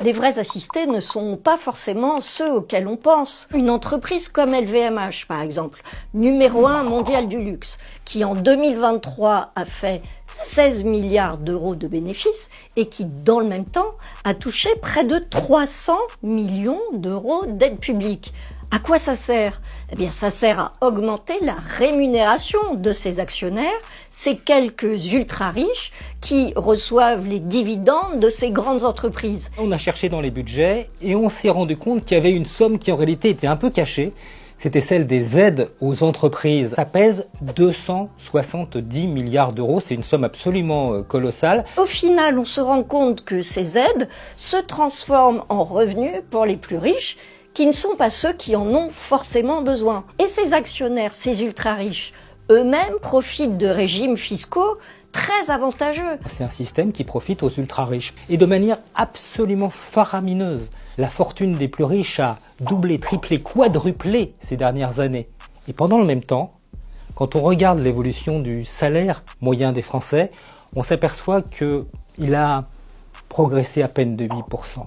Les vrais assistés ne sont pas forcément ceux auxquels on pense. Une entreprise comme LVMH, par exemple, numéro 1 mondial du luxe, qui en 2023 a fait 16 milliards d'euros de bénéfices et qui, dans le même temps, a touché près de 300 millions d'euros d'aide publique. À quoi ça sert? Eh bien, ça sert à augmenter la rémunération de ses actionnaires, ces quelques ultra-riches qui reçoivent les dividendes de ces grandes entreprises. On a cherché dans les budgets et on s'est rendu compte qu'il y avait une somme qui en réalité était un peu cachée. C'était celle des aides aux entreprises. Ça pèse 270 milliards d'euros, c'est une somme absolument colossale. Au final, on se rend compte que ces aides se transforment en revenus pour les plus riches, qui ne sont pas ceux qui en ont forcément besoin. Et ces actionnaires, ces ultra-riches, eux-mêmes profitent de régimes fiscaux très avantageux. C'est un système qui profite aux ultra-riches. Et de manière absolument faramineuse. La fortune des plus riches a doublé, triplé, quadruplé ces dernières années. Et pendant le même temps, quand on regarde l'évolution du salaire moyen des Français, on s'aperçoit qu'il a progressé à peine de 8%.